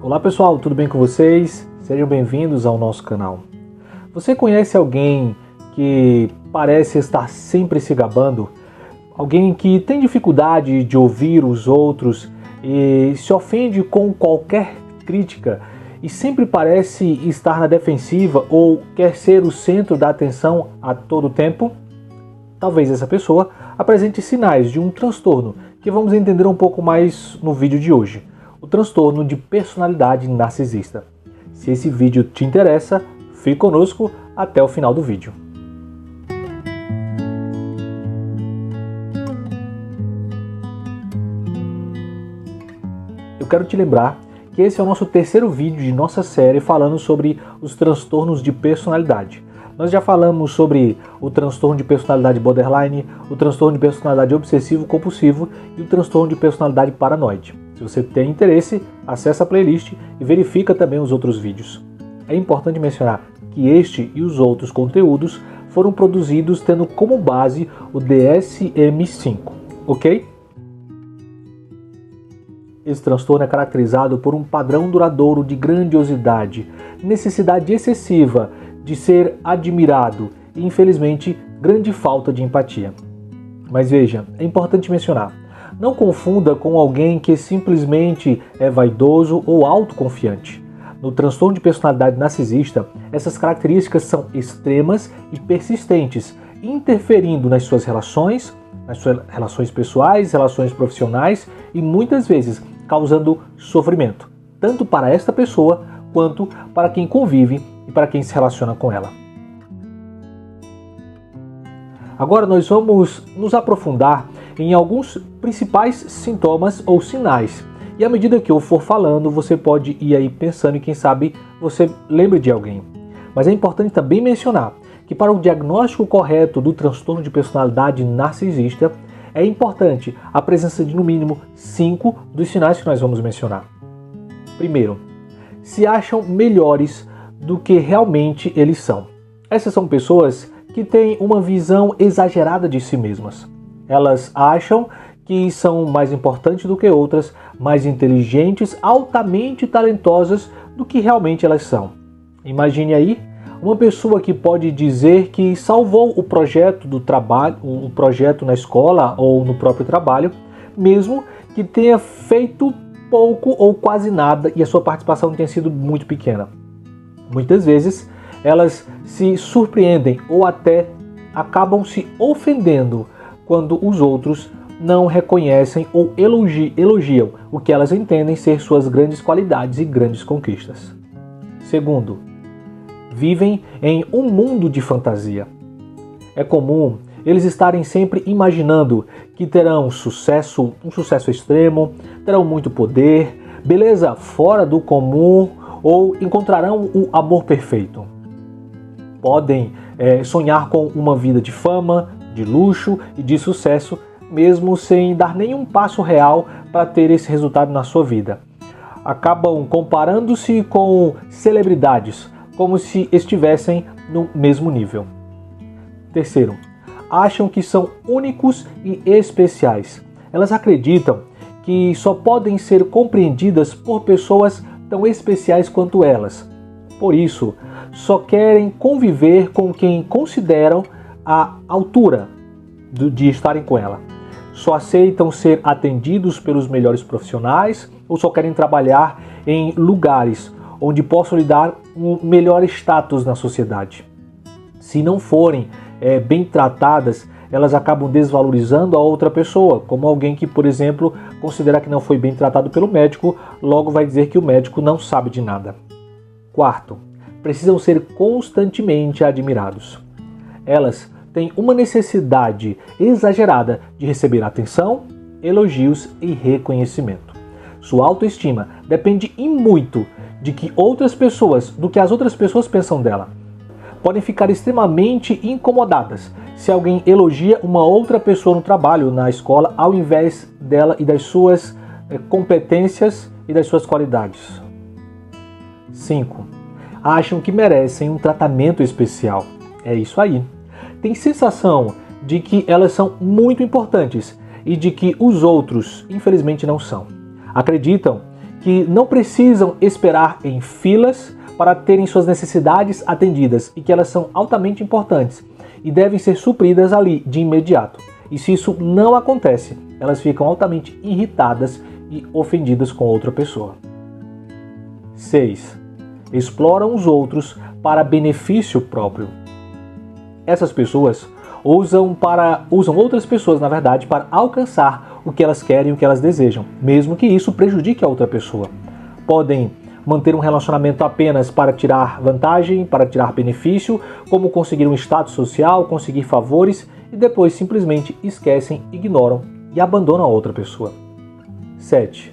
Olá pessoal, tudo bem com vocês? Sejam bem-vindos ao nosso canal. Você conhece alguém que parece estar sempre se gabando? Alguém que tem dificuldade de ouvir os outros e se ofende com qualquer crítica e sempre parece estar na defensiva ou quer ser o centro da atenção a todo tempo? Talvez essa pessoa apresente sinais de um transtorno que vamos entender um pouco mais no vídeo de hoje. O transtorno de personalidade narcisista. Se esse vídeo te interessa, fique conosco até o final do vídeo. Eu quero te lembrar que esse é o nosso terceiro vídeo de nossa série falando sobre os transtornos de personalidade. Nós já falamos sobre o transtorno de personalidade borderline, o transtorno de personalidade obsessivo-compulsivo e o transtorno de personalidade paranoide. Se você tem interesse, acesse a playlist e verifica também os outros vídeos. É importante mencionar que este e os outros conteúdos foram produzidos tendo como base o DSM-5, ok? Esse transtorno é caracterizado por um padrão duradouro de grandiosidade, necessidade excessiva de ser admirado e, infelizmente, grande falta de empatia. Mas veja, é importante mencionar, não confunda com alguém que simplesmente é vaidoso ou autoconfiante. No transtorno de personalidade narcisista, essas características são extremas e persistentes, interferindo nas suas relações pessoais, relações profissionais e muitas vezes causando sofrimento, tanto para esta pessoa quanto para quem convive e para quem se relaciona com ela. Agora nós vamos nos aprofundar em alguns principais sintomas ou sinais. E à medida que eu for falando, você pode ir aí pensando e quem sabe você lembre de alguém. Mas é importante também mencionar que para o diagnóstico correto do transtorno de personalidade narcisista, é importante a presença de no mínimo 5 dos sinais que nós vamos mencionar. Primeiro, se acham melhores do que realmente eles são. Essas são pessoas que têm uma visão exagerada de si mesmas. Elas acham que são mais importantes do que outras, mais inteligentes, altamente talentosas do que realmente elas são. Imagine aí uma pessoa que pode dizer que salvou o projeto do trabalho, o projeto na escola ou no próprio trabalho, mesmo que tenha feito pouco ou quase nada e a sua participação tenha sido muito pequena. Muitas vezes elas se surpreendem ou até acabam se ofendendo quando os outros não reconhecem ou elogiam o que elas entendem ser suas grandes qualidades e grandes conquistas. Segundo, vivem em um mundo de fantasia. É comum eles estarem sempre imaginando que terão sucesso, um sucesso extremo, terão muito poder, beleza fora do comum ou encontrarão o amor perfeito. Podem sonhar com uma vida de fama, de luxo e de sucesso, mesmo sem dar nenhum passo real para ter esse resultado na sua vida. Acabam comparando-se com celebridades, como se estivessem no mesmo nível. Terceiro, acham que são únicos e especiais. Elas acreditam que só podem ser compreendidas por pessoas tão especiais quanto elas. Por isso, só querem conviver com quem consideram a altura de estarem com ela. Só aceitam ser atendidos pelos melhores profissionais ou só querem trabalhar em lugares onde possam lhe dar um melhor status na sociedade. Se não forem bem tratadas, elas acabam desvalorizando a outra pessoa, como alguém que, por exemplo, considera que não foi bem tratado pelo médico, logo vai dizer que o médico não sabe de nada. Quarto, precisam ser constantemente admirados. Elas têm uma necessidade exagerada de receber atenção, elogios e reconhecimento. Sua autoestima depende em muito do que as outras pessoas pensam dela. Podem ficar extremamente incomodadas se alguém elogia uma outra pessoa no trabalho, na escola, ao invés dela e das suas competências e das suas qualidades. 5. Acham que merecem um tratamento especial. É isso aí. Tem sensação de que elas são muito importantes e de que os outros, infelizmente, não são. Acreditam que não precisam esperar em filas para terem suas necessidades atendidas e que elas são altamente importantes e devem ser supridas ali de imediato. E se isso não acontece, elas ficam altamente irritadas e ofendidas com outra pessoa. 6. Exploram os outros para benefício próprio. Essas pessoas usam outras pessoas, na verdade, para alcançar o que elas querem, o que elas desejam, mesmo que isso prejudique a outra pessoa. Podem manter um relacionamento apenas para tirar vantagem, para tirar benefício, como conseguir um status social, conseguir favores, e depois simplesmente esquecem, ignoram e abandonam a outra pessoa. 7.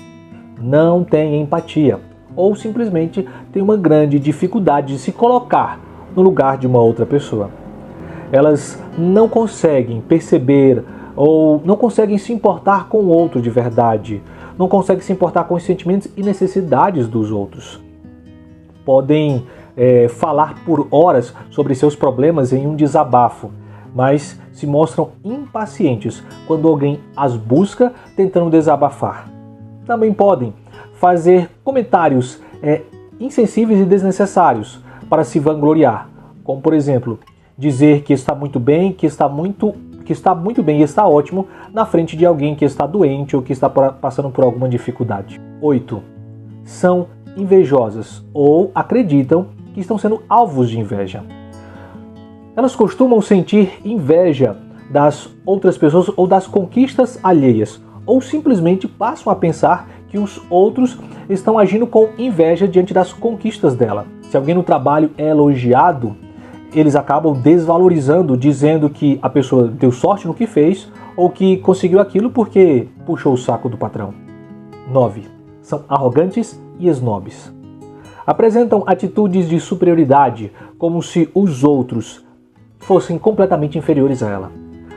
Não têm empatia, ou simplesmente têm uma grande dificuldade de se colocar no lugar de uma outra pessoa. Elas não conseguem perceber ou não conseguem se importar com o outro de verdade, não conseguem se importar com os sentimentos e necessidades dos outros. Podem falar por horas sobre seus problemas em um desabafo, mas se mostram impacientes quando alguém as busca tentando desabafar. Também podem fazer comentários insensíveis e desnecessários para se vangloriar, como por exemplo, dizer que está muito bem, que está muito bem e está ótimo na frente de alguém que está doente ou que está passando por alguma dificuldade. 8. São invejosas ou acreditam que estão sendo alvos de inveja. Elas costumam sentir inveja das outras pessoas ou das conquistas alheias, ou simplesmente passam a pensar que os outros estão agindo com inveja diante das conquistas dela. Se alguém no trabalho é elogiado, eles acabam desvalorizando, dizendo que a pessoa deu sorte no que fez ou que conseguiu aquilo porque puxou o saco do patrão. 9. São arrogantes e snobs. Apresentam atitudes de superioridade, como se os outros fossem completamente inferiores a ela.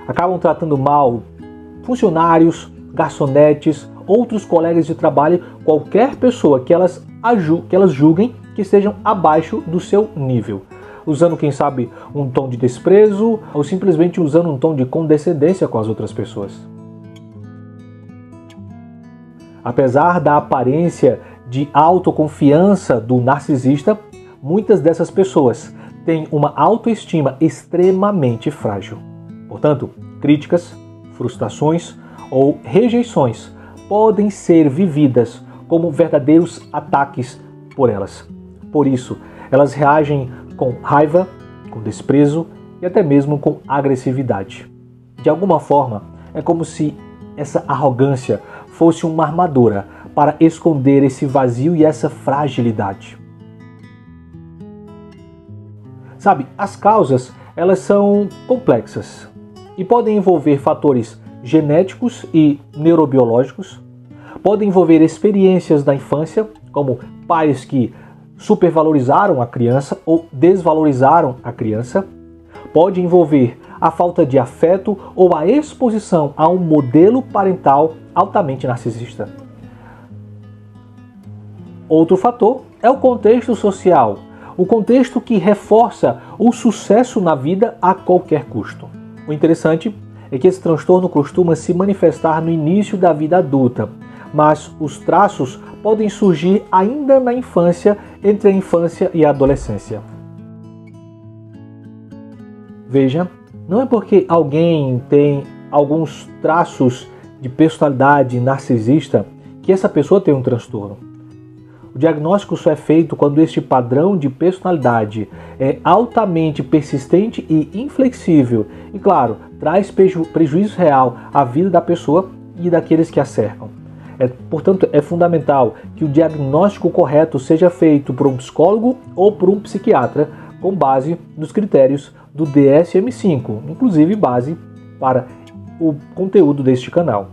Acabam tratando mal funcionários, garçonetes, outros colegas de trabalho, qualquer pessoa que elas julguem que estejam abaixo do seu nível, usando, quem sabe, um tom de desprezo ou simplesmente usando um tom de condescendência com as outras pessoas. Apesar da aparência de autoconfiança do narcisista, muitas dessas pessoas têm uma autoestima extremamente frágil. Portanto, críticas, frustrações ou rejeições podem ser vividas como verdadeiros ataques por elas. Por isso, elas reagem com raiva, com desprezo e até mesmo com agressividade. De alguma forma, é como se essa arrogância fosse uma armadura para esconder esse vazio e essa fragilidade. Sabe, as causas, elas são complexas e podem envolver fatores genéticos e neurobiológicos, podem envolver experiências da infância, como pais que supervalorizaram a criança ou desvalorizaram a criança, pode envolver a falta de afeto ou a exposição a um modelo parental altamente narcisista. Outro fator é o contexto social, o contexto que reforça o sucesso na vida a qualquer custo. O interessante é que esse transtorno costuma se manifestar no início da vida adulta, mas os traços podem surgir ainda na infância, entre a infância e a adolescência. Veja, não é porque alguém tem alguns traços de personalidade narcisista que essa pessoa tem um transtorno. O diagnóstico só é feito quando este padrão de personalidade é altamente persistente e inflexível e, claro, traz prejuízo real à vida da pessoa e daqueles que a cercam. Portanto, é fundamental que o diagnóstico correto seja feito por um psicólogo ou por um psiquiatra com base nos critérios do DSM-5, inclusive base para o conteúdo deste canal.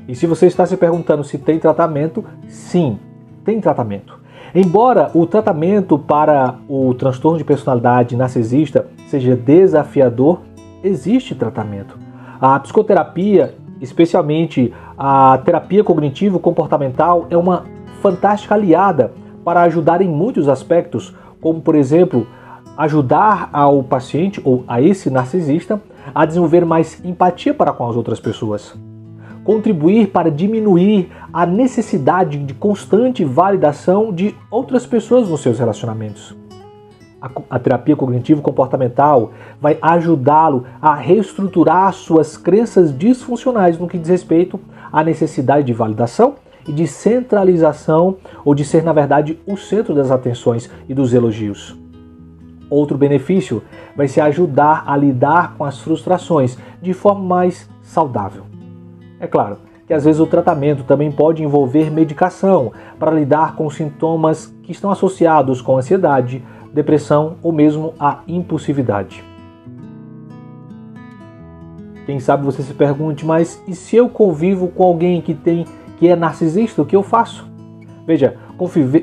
E se você está se perguntando se tem tratamento, sim, tem tratamento. Embora o tratamento para o transtorno de personalidade narcisista seja desafiador, existe tratamento. A psicoterapia, especialmente a terapia cognitivo-comportamental, é uma fantástica aliada para ajudar em muitos aspectos, como, por exemplo, ajudar ao paciente ou a esse narcisista a desenvolver mais empatia para com as outras pessoas. contribuir para diminuir a necessidade de constante validação de outras pessoas nos seus relacionamentos. A terapia cognitivo-comportamental vai ajudá-lo a reestruturar suas crenças disfuncionais no que diz respeito à necessidade de validação e de centralização, ou de ser, na verdade, o centro das atenções e dos elogios. Outro benefício vai ser ajudar a lidar com as frustrações de forma mais saudável. É claro que às vezes o tratamento também pode envolver medicação para lidar com sintomas que estão associados com ansiedade, depressão ou mesmo a impulsividade. Quem sabe você se pergunte, mas e se eu convivo com alguém que é narcisista, o que eu faço? Veja,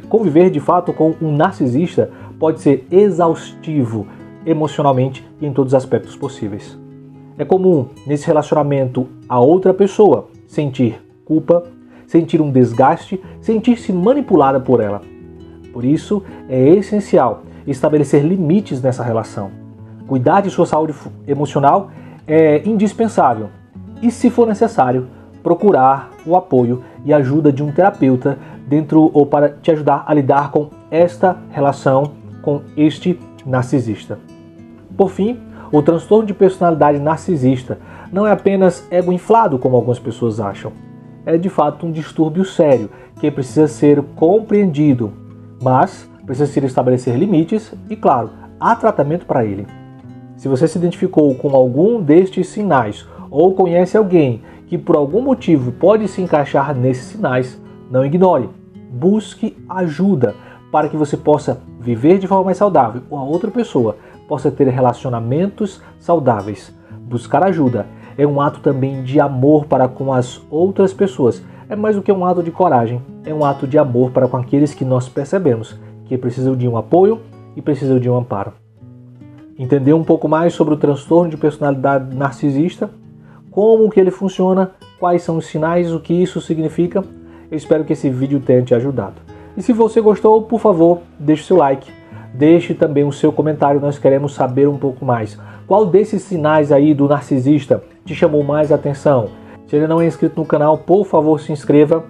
conviver de fato com um narcisista pode ser exaustivo emocionalmente e em todos os aspectos possíveis. É comum nesse relacionamento a outra pessoa sentir culpa, sentir um desgaste, sentir-se manipulada por ela. Por isso, é essencial estabelecer limites nessa relação. Cuidar de sua saúde emocional é indispensável e, se for necessário, procurar o apoio e ajuda de um terapeuta dentro ou para te ajudar a lidar com esta relação com este narcisista. Por fim, o transtorno de personalidade narcisista não é apenas ego inflado, como algumas pessoas acham. É de fato um distúrbio sério que precisa ser compreendido, mas precisa se estabelecer limites e, claro, há tratamento para ele. Se você se identificou com algum destes sinais ou conhece alguém que por algum motivo pode se encaixar nesses sinais, não ignore. Busque ajuda para que você possa viver de forma mais saudável ou a outra pessoa possa ter relacionamentos saudáveis. Buscar ajuda é um ato também de amor para com as outras pessoas. É mais do que um ato de coragem, é um ato de amor para com aqueles que nós percebemos que precisam de um apoio e precisam de um amparo. Entender um pouco mais sobre o transtorno de personalidade narcisista, como que ele funciona, quais são os sinais, o que isso significa. Eu espero que esse vídeo tenha te ajudado. E se você gostou, por favor, deixe seu like, deixe também o seu comentário, nós queremos saber um pouco mais. Qual desses sinais aí do narcisista te chamou mais atenção? Se ele não é inscrito no canal, por favor, se inscreva.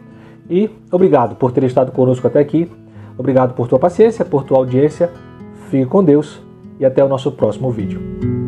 E obrigado por ter estado conosco até aqui. Obrigado por tua paciência, por tua audiência. Fique com Deus e até o nosso próximo vídeo.